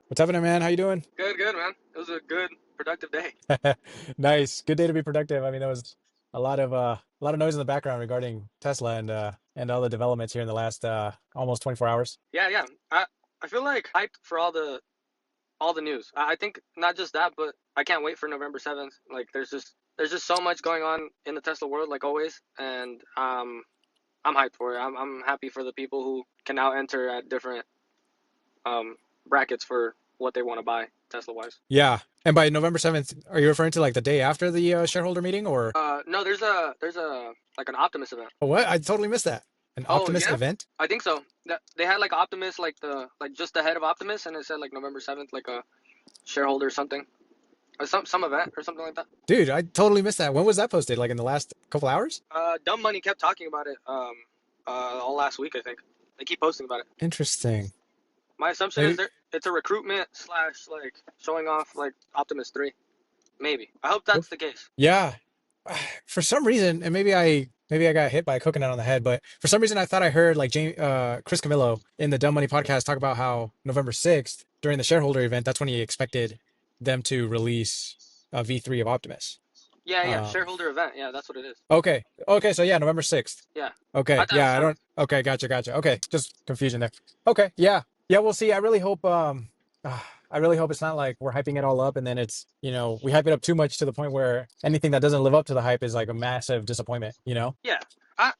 What's happening, man? How you doing? Good, good, man. It was a good, productive day. Nice. Good day to be productive. I mean, there was a lot of noise in the background regarding Tesla and all the developments here in the last almost 24 hours. Yeah, yeah. I feel like hyped for all the news. I think not just that, but I can't wait for November 7th. Like there's just so much going on in the Tesla world, like always, and I'm hyped for it. I'm happy for the people who can now enter at different um brackets for what they want to buy Tesla wise. Yeah. And by November 7th, are you referring to like the day after the shareholder meeting or No, there's a like an Optimus event. what? I totally missed that. An Oh Optimist yeah, event? I think so. That they had like Optimus, like just the head of Optimus, and it said like November 7th, like a shareholder or something, or some event or something like that. Dude, I totally missed that. When was that posted? Like in the last couple hours? Dumb Money kept talking about it all last week. I think they keep posting about it. Interesting. My assumption is Maybe, that it's a recruitment slash like showing off like Optimus 3. Maybe. I hope that's the case. yeah. For some reason, and maybe I got hit by a coconut on the head, but for some reason I thought I heard like Chris Camillo in the Dumb Money podcast talk about how November 6th during the shareholder event, that's when he expected them to release a V3 of Optimus. Yeah, yeah. Um, Shareholder event. Yeah, that's what it is. okay, so yeah, November 6th. Yeah, I Okay, thought it was yeah, I don't. seventh. Okay, gotcha. Okay, just confusion there. Okay, yeah, we'll see. I really hope. I really hope it's not like we're hyping it all up and then it's we hype it up too much to the point where anything that doesn't live up to the hype is like a massive disappointment. Yeah, I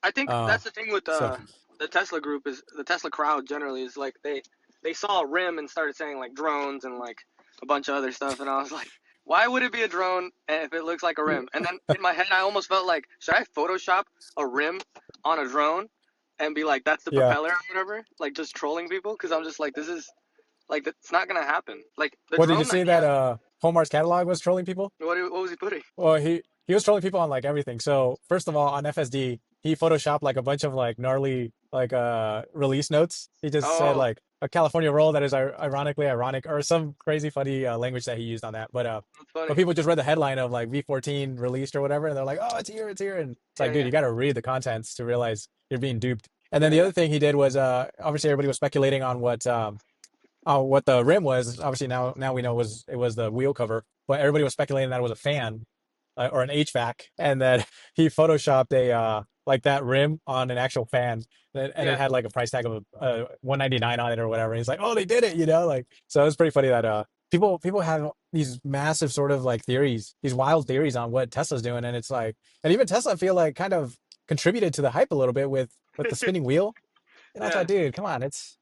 I think Uh, that's the thing with so the Tesla group is the Tesla crowd generally is like they saw a rim and started saying like drones and like a bunch of other stuff, and I was like, why would it be a drone if it looks like a rim? And then in my head I almost felt like, should I Photoshop a rim on a drone and be like, that's the yeah, propeller or whatever, like just trolling people? Because I'm just like, this is like it's not gonna happen. Like the what did you drone say that idea. Homar's catalog was trolling people? What was he putting? Well, he was trolling people on like everything. So first of all, on FSD, he photoshopped like a bunch of like gnarly like release notes. He just said Oh, like a California roll that is ironically ironic or some crazy funny language that he used on that. that's But funny. people just read the headline of like V14 released or whatever, and they're like, "Oh, it's here," and it's Yeah, like, dude, yeah, you got to read the contents to realize you're being duped. And then yeah, the yeah, other thing he did was obviously everybody was speculating on what the rim was. Obviously now we know it was the wheel cover, but everybody was speculating that it was a fan or an HVAC, and that he photoshopped a like that rim on an actual fan, and it yeah. had like a price tag of 199 on it or whatever. And he's like, "Oh, they did it," Like so. It's pretty funny that people have these massive sort of like theories, these wild theories on what Tesla's doing, and it's like, and even Tesla I feel like kind of contributed to the hype a little bit with the spinning wheel. And I Yeah, thought, dude, come on, it's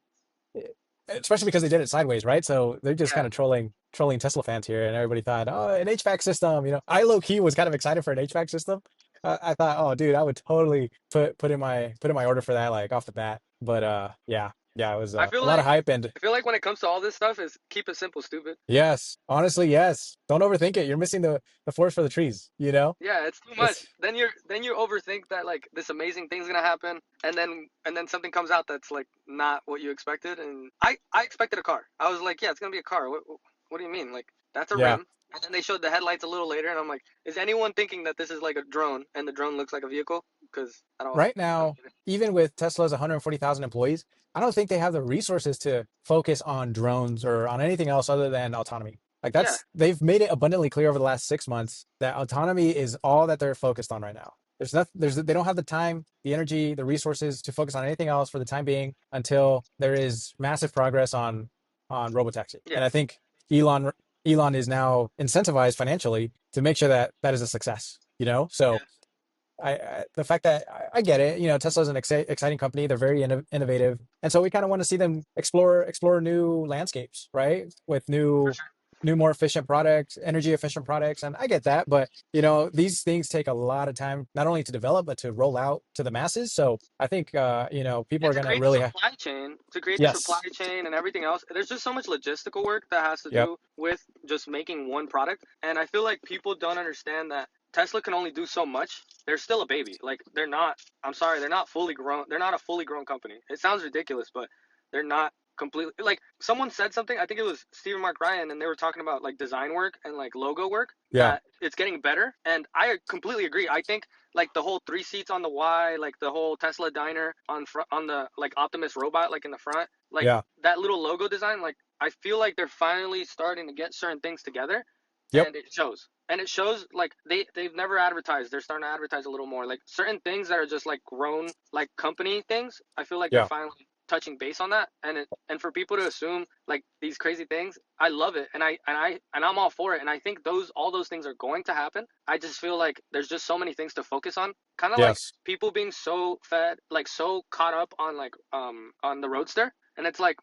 especially because they did it sideways, right? So they're just yeah. kind of trolling Tesla fans here, and everybody thought, oh, an HVAC system. I low key was kind of excited for an HVAC system. I thought, oh, dude, I would totally put in my order for that like off the bat. But yeah, it was I a feel lot of like hype, and I feel like when it comes to all this stuff is keep it simple, stupid. yes, honestly, yes. Don't overthink it. You're missing the forest for the trees. Yeah, it's too much. It's Then you overthink that like this amazing thing's gonna happen, and then something comes out that's like not what you expected. And I expected a car. I was like, yeah, it's gonna be a car. What do you mean? Like that's a yeah. rim. And then they showed the headlights a little later, and I'm like, is anyone thinking that this is like a drone and the drone looks like a vehicle? Because Right I don't now, get it. even with Tesla's 140,000 employees, I don't think they have the resources to focus on drones or on anything else other than autonomy. Like Yeah, they've made it abundantly clear over the last 6 months that autonomy is all that they're focused on right now. They don't have the time, the energy, the resources to focus on anything else for the time being until there is massive progress on robotaxi. yeah, And I think Elon Elon is now incentivized financially to make sure that that is a success. So yeah. the fact that I get it, Tesla's an exciting company. They're very innovative, and so we kind of want to see them explore new landscapes, right? With For new more efficient products, energy efficient products, and I get that. But these things take a lot of time, not only to develop but to roll out to the masses. So I think people And are to gonna create the really supply chain, yes, and everything else, there's just so much logistical work that has to yep, do with just making one product. And I feel like people don't understand that Tesla can only do so much. They're still a baby. Like they're not. I'm sorry, they're not fully grown. They're not a fully grown company. It sounds ridiculous, but they're not completely. Like someone said something. I think it was Stephen Mark Ryan, and they were talking about like design work and like logo work. yeah, That it's getting better, and I completely agree. I think like the whole three seats on the Y, like the whole Tesla diner on front on the like Optimus robot like in the front, like yeah, that little logo design, like I feel like they're finally starting to get certain things together, Yep. and it shows. And it shows like they've never advertised. They're starting to advertise a little more. Like certain things that are just like grown like company things. I feel like they're Yeah. finally touching base on that. And for people to assume like these crazy things, I love it. And I'm all for it. And I think those all those things are going to happen. I just feel like there's just so many things to focus on. Kind of like Yes. people being so fed like so caught up on the Roadster, and it's like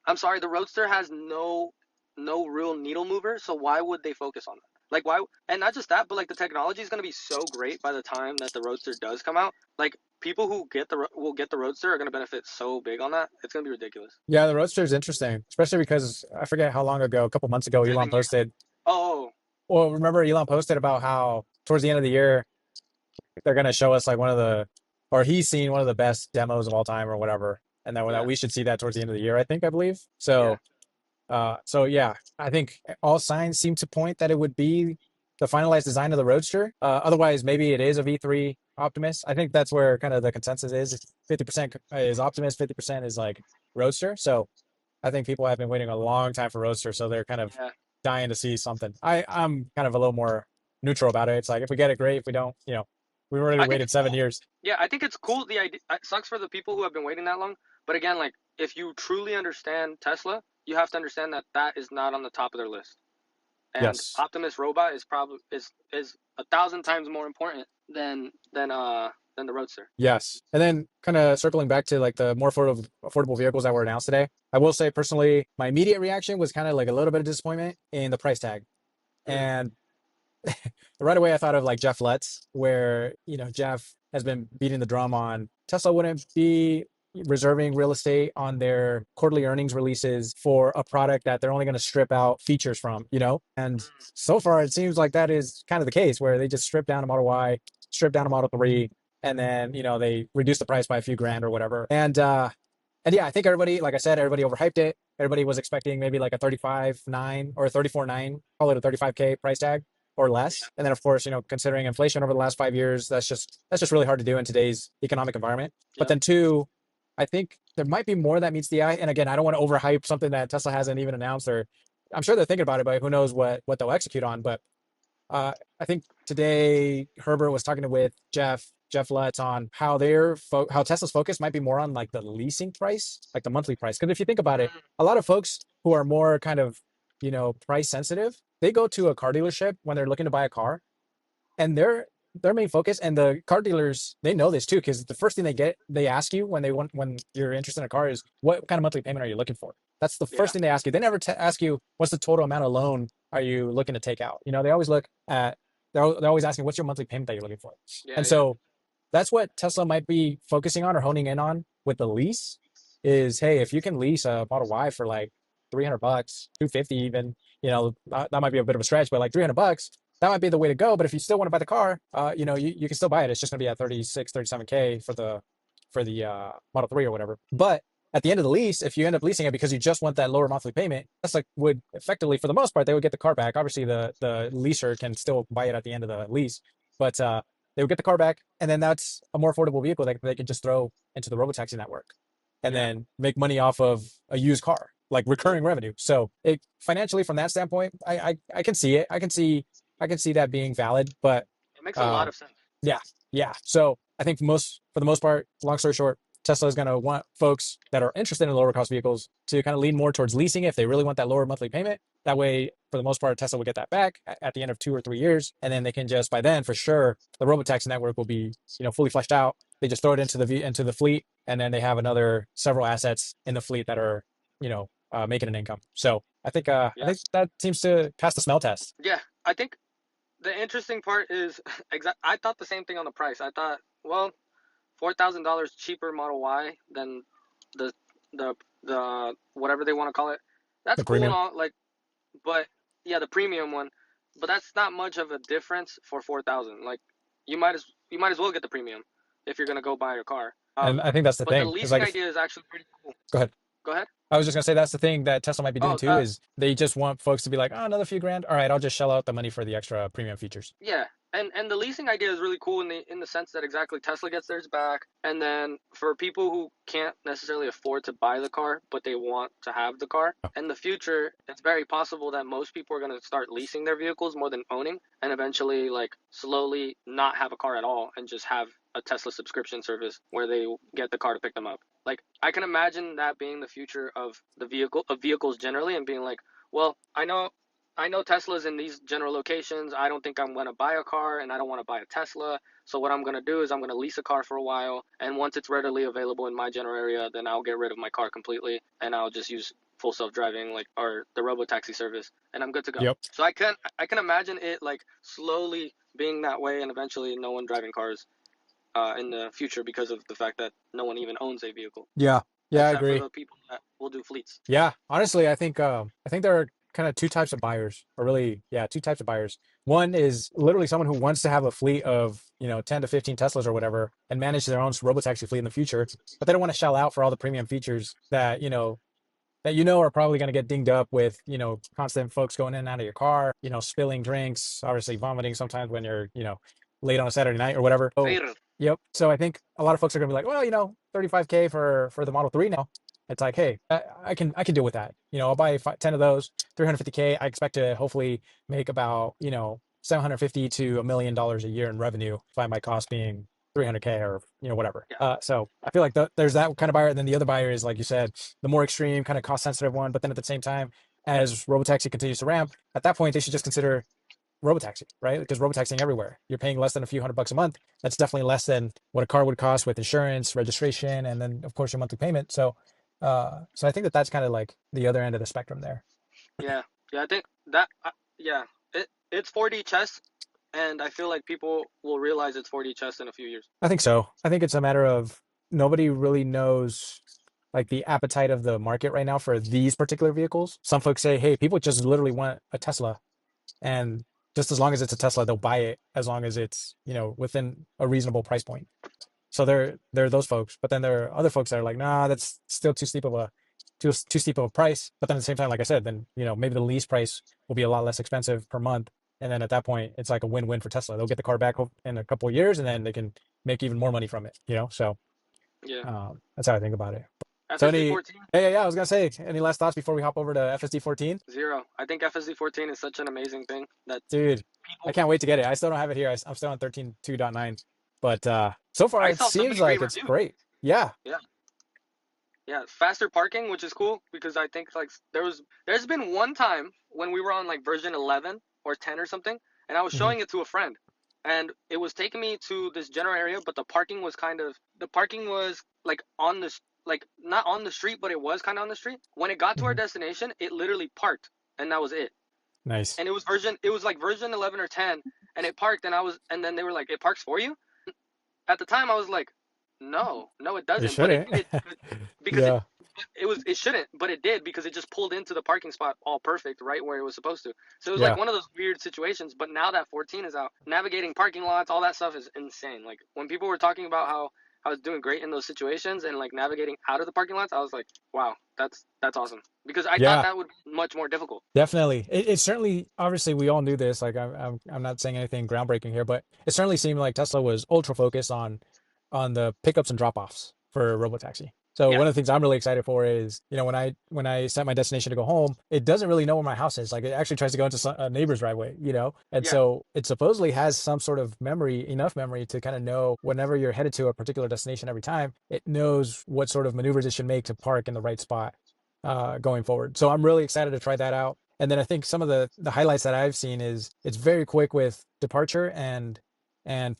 I'm sorry, the Roadster has no real needle mover, so why would they focus on that? Like why? And not just that, but like the technology is going to be so great by the time that the Roadster does come out. Like people who will get the Roadster are going to benefit so big on that. It's going to be ridiculous. Yeah, the Roadster is interesting, especially because I forget how long ago, a couple months ago, Elon 7 years. posted. Oh, Well, remember Elon posted about how towards the end of the year they're gonna show us like one of the, or he's seen one of the best demos of all time or whatever, and that yeah, we should see that towards the end of the year. I believe. yeah, So yeah, I think all signs seem to point that it would be the finalized design of the Roadster. Otherwise, maybe it is a V3 Optimus. I think that's where kind of the consensus is. 50% is Optimus, 50% is like Roadster. So I think people have been waiting a long time for Roadster, so they're kind of yeah. dying to see something. I'm kind of a little more neutral about it. It's like if we get it, great. If we don't, we already I think waited it's 7 years. yeah, I think it's cool. The idea it sucks for the people who have been waiting that long. But again, like if you truly understand Tesla, you have to understand that that is not on the top of their list. And Yes. Optimus Robot is probably is 1,000 times more important than the Roadster. Yes. And then kind of circling back to like the more affordable vehicles that were announced today, I will say personally, my immediate reaction was kind of like a little bit of disappointment in the price tag. Mm, And right away I thought of like Jeff Lutz, where, Jeff has been beating the drum on Tesla wouldn't be reserving real estate on their quarterly earnings releases for a product that they're only going to strip out features from. And so far it seems like that is kind of the case where they just strip down a Model Y, strip down a Model 3, and then, they reduce the price by a few grand or whatever. And yeah, I think everybody, like I said, everybody overhyped it. Everybody was expecting maybe like a 35.9 or a 34.9, call it a 35K price tag or less. And then of course, considering inflation over the last 5 years, that's just really hard to do in today's economic environment. But yep. then two, I think there might be more that meets the eye. And again, I don't want to overhype something that Tesla hasn't even announced, or I'm sure they're thinking about it, but who knows what they'll execute on. But I think today Herbert was talking with Jeff Lutz on how how Tesla's focus might be more on like the leasing price, like the monthly price. Because if you think about it, Mm, a lot of folks who are more kind of price sensitive, they go to a car dealership when they're looking to buy a car, and their main focus, and the car dealers, they know this too, because the first thing they ask you when you're interested in a car is what kind of monthly payment are you looking for. That's the yeah. first thing they ask you. They never ask you what's the total amount of loan are you looking to take out. They always look at, they're always asking what's your monthly payment that you're looking for. Yeah. And Yeah. so that's what Tesla might be focusing on or honing in on with the lease is, hey, if you can lease a Model Y for like $300, 250 even, that might be a bit of a stretch, but like $300, that might be the way to go. But if you still want to buy the car, you can still buy it. It's just going to be at 36, 37K for the Model 3 or whatever. But at the end of the lease, if you end up leasing it because you just want that lower monthly payment, that's like would effectively, for the most part, they would get the car back. Obviously, the leaser can still buy it at the end of the lease, but they would get the car back, and then that's a more affordable vehicle that they could just throw into the robotaxi network, and Yeah. then make money off of a used car, like Yeah. recurring revenue. So it financially, from that standpoint, I can see it. I can see that being valid, but It makes a lot um, of sense. yeah, yeah. So I think for the most part, long story short, Tesla is going to want folks that are interested in lower cost vehicles to kind of lean more towards leasing if they really want that lower monthly payment. That way, for the most part, Tesla will get that back at the end of 2 or 3 years, and then they can just, by then for sure, the robotaxi network will be fully fleshed out. They just throw it into the fleet, and then they have another several assets in the fleet that are making an income. So I Yeah. think that seems to pass the smell test. Yeah. I think the interesting part is I thought the same thing on the price. I thought, well, $4,000 cheaper Model Y than the the whatever they want to call it. That's The cool and premium. all, like, but yeah, the premium one. But that's not much of a difference for 4,000. Like, you might as well get the premium if you're gonna go buy a car. And I think that's the But the thing. It's leasing like, if idea is actually pretty cool. go ahead. Go ahead. I was just gonna say that's the thing that Tesla might be doing Oh, too, is they just want folks to be like, oh, another few grand. All right, I'll just shell out the money for the extra premium features. yeah, and the leasing idea is really cool in the sense that exactly Tesla gets theirs back, and then for people who can't necessarily afford to buy the car, but they want to have the car, in the future, it's very possible that most people are going to start leasing their vehicles more than owning, and eventually like slowly not have a car at all and just have a Tesla subscription service where they get the car to pick them up. Like I can imagine that being the future of vehicles generally, and being like, well, I know Tesla's in these general locations. I don't think I'm going to buy a car and I don't want to buy a Tesla. So what I'm going to do is I'm going to lease a car for a while. And once it's readily available in my general area, then I'll get rid of my car completely and I'll just use full self-driving like or the robo taxi service and I'm good to go. Yep. So I can imagine it like slowly being that way and eventually no one driving cars in the future because of the fact that no one even owns a vehicle Yeah. Yeah, I except for agree. the people that will do fleets. Yeah, honestly, I think there are kind of two types of buyers, or really, yeah, two types of buyers. One is literally someone who wants to have a fleet of, 10 to 15 Teslas or whatever and manage their own robotaxi fleet in the future, but they don't want to shell out for all the premium features that, are probably going to get dinged up with, constant folks going in and out of your car, spilling drinks, obviously vomiting sometimes when you're, late on a Saturday night or whatever. So, Fair. yep. So I think a lot of folks are going to be like, well, 35K for the Model 3 now. It's like, hey, I can deal with that. I'll buy 10 of those, 350K. I expect to hopefully make about, 750 to $1 million a year in revenue by my cost being 300K or whatever. Yeah. So I feel like there's that kind of buyer, and then the other buyer is, like you said, the more extreme kind of cost sensitive one. But then at the same time, as robotaxi continues to ramp, at that point they should just consider robotaxi, right? Because robotaxiing everywhere, you're paying less than a few $100 a month. That's definitely less than what a car would cost with insurance, registration, and then of course your monthly payment. So I think that that's kind of like the other end of the spectrum there. Yeah, yeah, I think that yeah, it's 4D chess, and I feel like people will realize it's 4D chess in a few years. I think so. I think it's a matter of nobody really knows like the appetite of the market right now for these particular vehicles. Some folks say, hey, people just literally want a Tesla, and just as long as it's a Tesla, they'll buy it as long as it's, within a reasonable price point. So there are those folks, but then there are other folks that are like, nah, that's still too steep of a price. But then at the same time, like I said, then maybe the lease price will be a lot less expensive per month, and then at that point, it's like a win-win for Tesla. They'll get the car back in a couple of years, and then they can make even more money from it. So Yeah, that's how I think about it. So FSD 14, yeah, I was gonna say, any last thoughts before we hop over to FSD 14? zero. I think FSD 14 is such an amazing thing that Dude, I people. can't wait to get it. I still don't have it here. I'm still on 13.2.9, but so far I it saw seems somebody like it's re-review. great. Yeah. Yeah, yeah, faster parking, which is cool because I think like there's been one time when we were on like version 11 or 10 or something, and I was Hmm. showing it to a friend, and it was taking me to this general area, but the parking was like on the like not on the street, but it was kind of on the street. When it got to our Hmm. destination, it literally parked, and that was it. Nice. And it was like version 11 or 10, and it parked, and then they were like, it parks for you. At the time, I was like, no, it It doesn't, but it shouldn't. did because Yeah. it shouldn't, but it did because it just pulled into the parking spot all perfect, right where it was supposed to. So it was like Yeah. one of those weird situations. But now that 14 is out, navigating parking lots, all that stuff is insane. Like when people were talking about how I was doing great in those situations and like navigating out of the parking lots, I was like, wow, that's awesome. Because I thought Yeah. that would be much more difficult. Definitely. It certainly, obviously, we all knew this. Like, I'm not saying anything groundbreaking here, but it certainly seemed like Tesla was ultra focused on the pickups and drop offs for robotaxi. So Yeah, one of the things I'm really excited for is, when I set my destination to go home, it doesn't really know where my house is. Like, it actually tries to go into a neighbor's driveway, and yeah, so it supposedly has some sort of memory, enough memory to kind of know whenever you're headed to a particular destination every time, it knows what sort of maneuvers it should make to park in the right spot going forward. So I'm really excited to try that out. And then I think some of the highlights that I've seen is it's very quick with departure and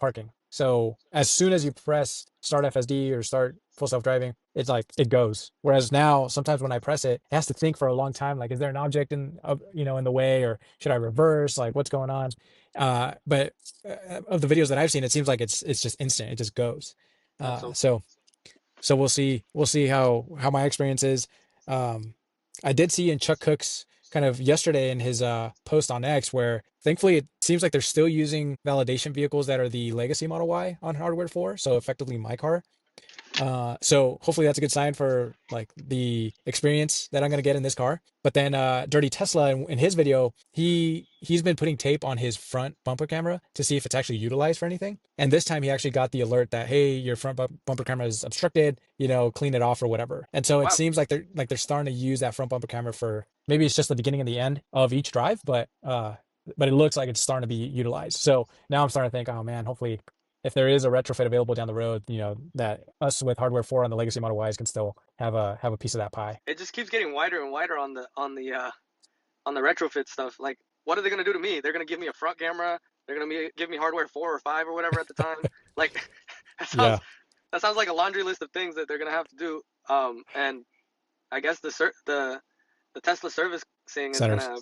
parking. So as soon as you press start FSD or start full self driving, it's like it goes. Whereas now sometimes when I press it, it has to think for a long time. Like, is there an object in the way, or should I reverse? Like, what's going on? But of the videos that I've seen, it seems like it's just instant. It just goes. that's Uh, so so so we'll see how my experience is. Um, I did see in Chuck Cook's kind of yesterday in his post on X, where thankfully it seems like they're still using validation vehicles that are the legacy Model Y on hardware 4, so effectively my car. So hopefully that's a good sign for like the experience that I'm gonna get in this car. But then Dirty Tesla in his video, he's been putting tape on his front bumper camera to see if it's actually utilized for anything. And this time he actually got the alert that, hey, your front bumper camera is obstructed, clean it off or whatever. And so it Wow. seems like they're starting to use that front bumper camera for, maybe it's just the beginning and the end of each drive, but it looks like it's starting to be utilized. So now I'm starting to think, oh man, hopefully if there is a retrofit available down the road, that us with hardware 4 on the legacy Model Ys can still have a piece of that pie. It just keeps getting wider and wider on the retrofit stuff. Like, what are they gonna do to me? They're gonna give me a front camera. They're gonna give me hardware 4 or 5 or whatever at the time. Like, that sounds Yeah, that sounds like a laundry list of things that they're gonna have to do. And I guess the Tesla servicing is centers. gonna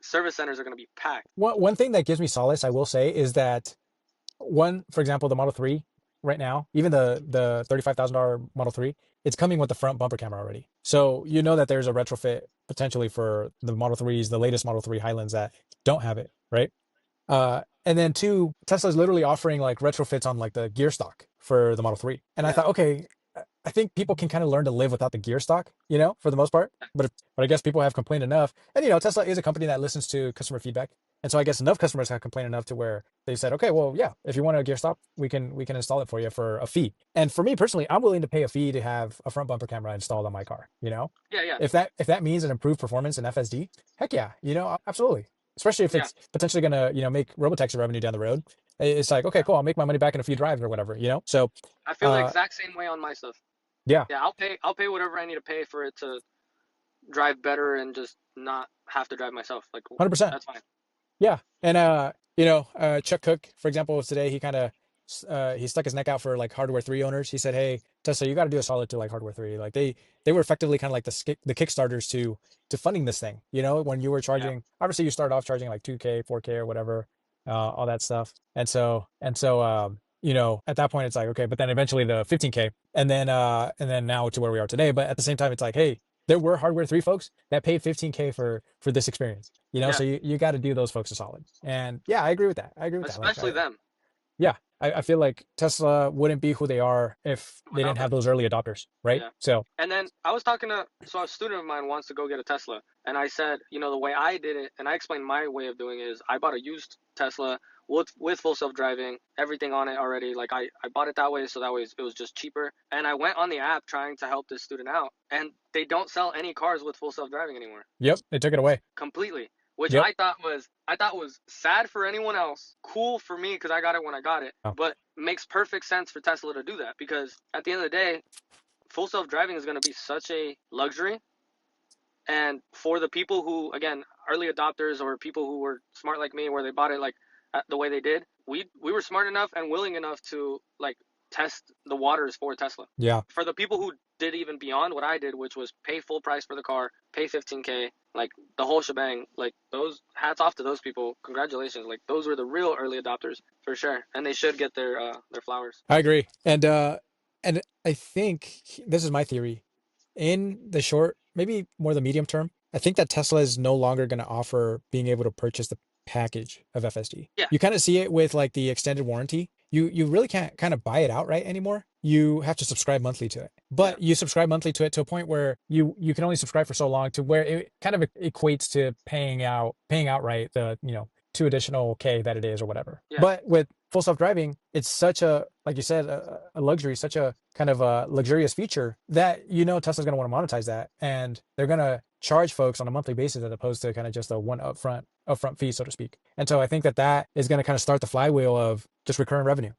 service centers are gonna be packed. One thing that gives me solace, I will say, is that for example, the Model 3 right now, even the $35,000 Model 3, it's coming with the front bumper camera already. So you know that there's a retrofit potentially for the Model 3s, the latest Model 3 Highlands that don't have it, right? And then two, Tesla's literally offering like retrofits on like the gear stock for the Model 3. And I Yeah, thought, okay, I think people can kind of learn to live without the gear stock, for the most part. But I guess people have complained enough. And Tesla is a company that listens to customer feedback. And so I guess enough customers have complained enough to where they said, okay, well, yeah, if you want a gear stop, we can install it for you for a fee. And for me personally, I'm willing to pay a fee to have a front bumper camera installed on my car. yeah, yeah, If that means an improved performance in FSD, heck yeah, absolutely. Especially if yeah. it's potentially gonna, make robotaxi revenue down the road. It's like, okay, Yeah. cool, I'll make my money back in a few drives or whatever. So, I feel the uh, exact same way on my stuff. yeah, Yeah, I'll pay whatever I need to pay for it to drive better and just not have to drive myself. Like, 100%. that's fine. Yeah, and Chuck Cook, for example, today he kind of he stuck his neck out for like Hardware 3 owners. He said, "Hey, Tesla, you got to do a solid to like Hardware 3. Like they were effectively kind of like the Kickstarters to funding this thing. When you were Yeah, charging, obviously you started off charging like 2K, 4K or whatever, all that stuff. And so at that point it's like okay, but then eventually the 15K, and then now to where we are today. But at the same time, it's like, hey, there were Hardware 3 folks that paid 15K for this experience. yeah. So you got to do those folks a solid. And yeah, I agree with that. I agree with that. Like, Especially them yeah, I feel like Tesla wouldn't be who they are if they didn't without have them. those early adopters, right? Yeah. So, And then I was talking to so a student of mine wants to go get a Tesla, and I said, the way I did it, and I explained my way of doing it is I bought a used Tesla with full self driving, everything on it already. Like I bought it that way, so that way it was just cheaper. And I went on the app trying to help this student out, and they don't sell any cars with full self driving anymore. yep, they took it away. Completely, which Yep. I thought was sad for anyone else, cool for me because I got it when I got it, Oh, but makes perfect sense for Tesla to do that because at the end of the day, full self driving is going to be such a luxury, and for the people who, again, early adopters or people who were smart like me, where they bought it like the way they did, we were smart enough and willing enough to like test the waters for Tesla. yeah, For the people who did even beyond what I did, which was pay full price for the car, pay 15K, like the whole shebang, like those, hats off to those people. Congratulations. Like those were the real early adopters for sure. And they should get their flowers. I agree. And I think this is my theory. In the short, maybe more the medium term, I think that Tesla is no longer going to offer being able to purchase the package of FSD. Yeah. You kind of see it with like the extended warranty. You really can't kind of buy it outright anymore. You have to subscribe monthly to it. Yeah. But you subscribe monthly to it to a point where you can only subscribe for so long to where it kind of equates to paying outright the, 2 additional K that it is or whatever. Yeah. But with full self-driving, it's such a, like you said, a luxury, such a kind of a luxurious feature that Tesla's going to want to monetize that, and they're going to charge folks on a monthly basis as opposed to kind of just a one upfront fee, so to speak. And so I think that is going to kind of start the flywheel of just recurring revenue.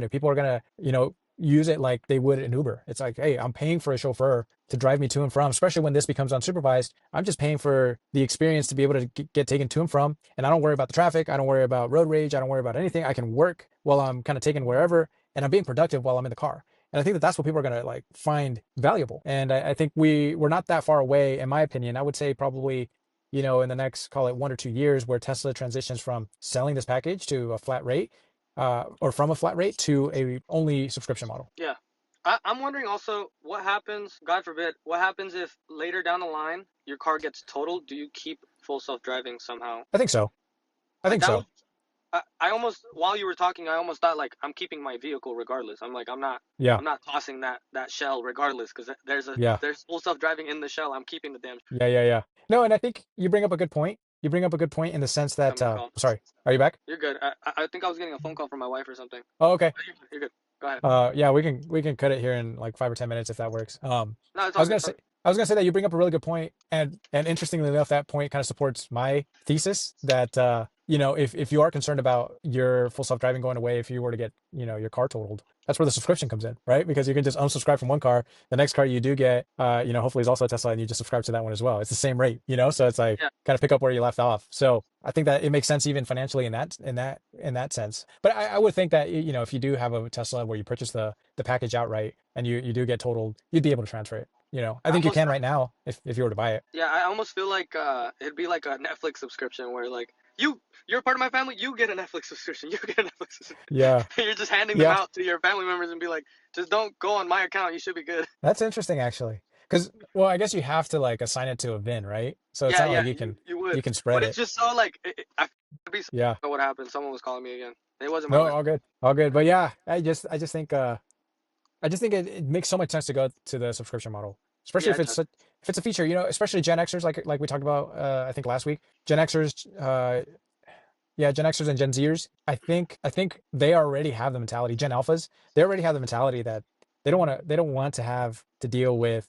People are going to use it like they would in Uber. It's like, hey, I'm paying for a chauffeur to drive me to and from, especially when this becomes unsupervised. I'm just paying for the experience to be able to get taken to and from, and I don't worry about the traffic. I don't worry about road rage. I don't worry about anything. I can work while I'm kind of taken wherever, and I'm being productive while I'm in the car. And I think that's what people are going to like find valuable. And I think we're not that far away, in my opinion. I would say probably, in the next, call it 1 or 2 years, where Tesla transitions from selling this package to a flat rate, or from a flat rate to a only subscription model. Yeah. I'm wondering also what happens, God forbid, what happens if later down the line your car gets totaled? Do you keep full self driving somehow? I think so. I Like think that would so. I almost while you were talking, I almost thought like I'm keeping my vehicle regardless. I'm like Yeah, I'm not tossing that shell regardless because yeah. there's full self driving in the shell. I'm keeping the damn Yeah, yeah, yeah. No, and I think you bring up a good point. You bring up a good point in the sense that, incoming call. sorry, are you back? You're good. I think I was getting a phone call from my wife or something. Oh, okay. You're good. Go ahead. Yeah, we can cut it here in like 5 or 10 minutes if that works. No, it's I all was good. gonna It's all say good. I was gonna say that you bring up a really good point, and interestingly enough, that point kind of supports my thesis that if you are concerned about your full self driving going away, if you were to get your car totaled, that's where the subscription comes in, right? Because you can just unsubscribe from one car, the next car you do get, hopefully is also a Tesla, and you just subscribe to that one as well. It's the same rate, so it's like Yeah, kind of pick up where you left off. So I think that it makes sense even financially in that sense. But I would think that if you do have a Tesla where you purchase the package outright and you do get totaled, you'd be able to transfer it. I I think you almost can right now if you were to buy it. yeah, I almost feel like it'd be like a Netflix subscription where like you're part of my family, you get a Netflix subscription, you get a Netflix subscription. Yeah, You're just handing them yeah, out to your family members and be like, just don't go on my account, you should be good. that's interesting actually. Because well, I guess you have to like assign it to a VIN, right? So it's Yeah, not yeah, like you you can you would, you can but spread it's it. just so like I'd be Yeah, what happened. Someone was calling me again. It wasn't my no, wife. all good, all good. But yeah, I just think it makes so much sense to go to the subscription model, especially Yeah, if it it's does. if it's a feature, especially Gen Xers like we talked about I think last week. Gen Xers, yeah, Gen Xers and Gen Zers. I think they already have the mentality. Gen Alphas, they already have the mentality that they don't want to have to deal with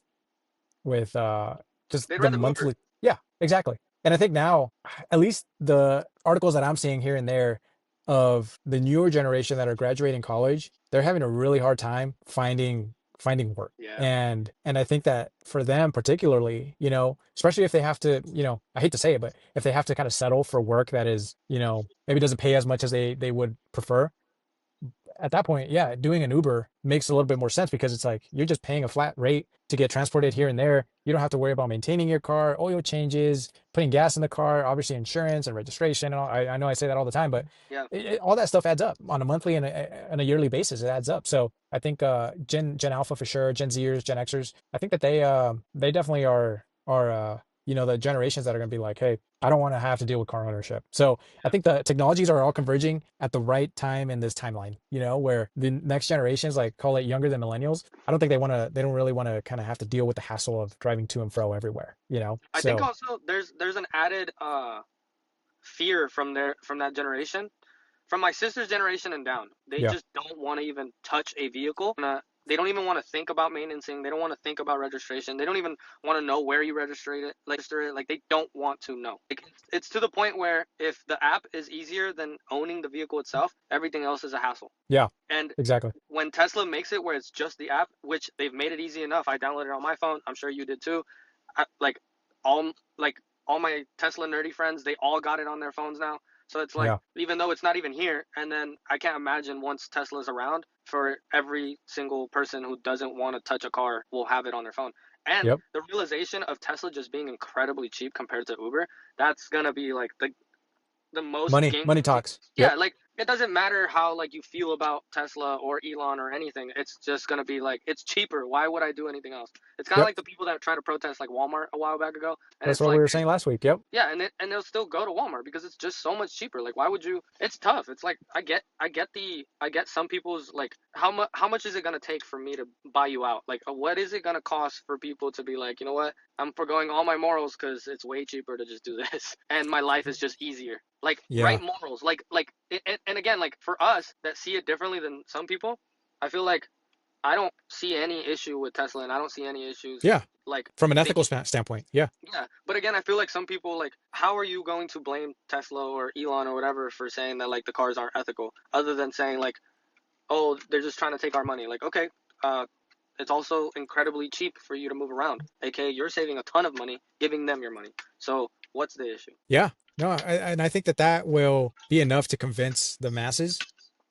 just They'd the rather Uber. monthly. Yeah, exactly. And I think now, at least the articles that I'm seeing here and there of the newer generation that are graduating college, they're having a really hard time finding work. Yeah, And I think that for them particularly, especially if they have to, I hate to say it, but if they have to kind of settle for work that is, maybe doesn't pay as much as they would prefer, at that point, yeah, doing an Uber makes a little bit more sense because it's like you're just paying a flat rate to get transported here and there. You don't have to worry about maintaining your car, oil changes, putting gas in the car, obviously insurance and registration. And all. I know I say that all the time, but yeah. all that stuff adds up on a monthly and a yearly basis. It adds up. So I think Gen Alpha for sure, Gen Zers, Gen Xers. I think that they definitely are the generations that are going to be like, hey, I don't want to have to deal with car ownership. So I think the technologies are all converging at the right time in this timeline, where the next generations, like call it younger than millennials, I don't think they don't really want to kind of have to deal with the hassle of driving to and fro everywhere. I think So also there's an added fear from that generation. From my sister's generation and down, they yeah, just don't want to even touch a vehicle. They don't even want to think about maintaining. They don't want to think about registration. They don't even want to know where you register it. Like they don't want to know. Like it's to the point where if the app is easier than owning the vehicle itself, everything else is a hassle. yeah, And exactly. when Tesla makes it where it's just the app, which they've made it easy enough, I downloaded it on my phone. I'm sure you did too. Like all like all my Tesla nerdy friends, they all got it on their phones now. So it's like Yeah, even though it's not even here, and then I can't imagine once Tesla's around, for every single person who doesn't want to touch a car will have it on their phone. And yep. the realization of Tesla just being incredibly cheap compared to Uber, that's gonna be like the most game Money changing. talks. Yeah, Yep, like it doesn't matter how like you feel about Tesla or Elon or anything. It's just gonna be like it's cheaper. Why would I do anything else? It's kind of yep. like the people that try to protest like Walmart a while back ago, and That's it's what we like were saying last week. Yep. yeah, and they'll still go to Walmart because it's just so much cheaper. Like, why would you? It's tough. It's like I get some people's like how much is it gonna take for me to buy you out? Like, what is it gonna cost for people to be like, you know what? I'm forgoing all my morals because it's way cheaper to just do this, and my life is just easier. Like, right Yeah, morals. And again, like for us that see it differently than some people, I feel like I don't see any issue with Tesla, and I don't see any issues yeah. like From an ethical thinking standpoint, yeah, yeah, but again, I feel like some people like, how are you going to blame Tesla or Elon or whatever for saying that like the cars aren't ethical, other than saying like, oh, they're just trying to take our money. Like, okay, uh, it's also incredibly cheap for you to move around. AKA, you're saving a ton of money giving them your money. So what's the issue? yeah. No, and I think that will be enough to convince the masses.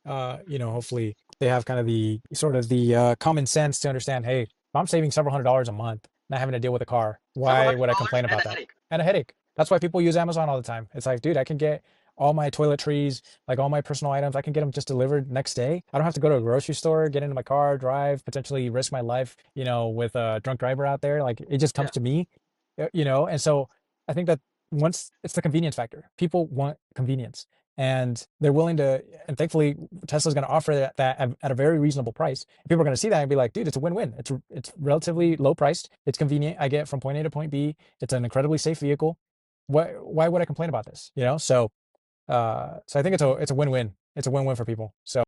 Hopefully they have kind of the sort of the common sense to understand, hey, if I'm saving several $100s a month, not having to deal with a car, Several why hundred would I dollars complain and about a that? headache. And a headache. That's why people use Amazon all the time. It's like, dude, I can get all my toiletries, like all my personal items, I can get them just delivered next day. I don't have to go to a grocery store, get into my car, drive, potentially risk my life, with a drunk driver out there. Like it just Yeah, comes to me, And so I think that once it's the convenience factor, people want convenience. and they're willing to, and thankfully Tesla's going to offer that at a very reasonable price. People are going to see that and be like, dude, it's a win-win. It's relatively low priced. It's convenient. I get from point A to point B. It's an incredibly safe vehicle. Why would I complain about this? So I think it's a win-win. It's a win-win for people. So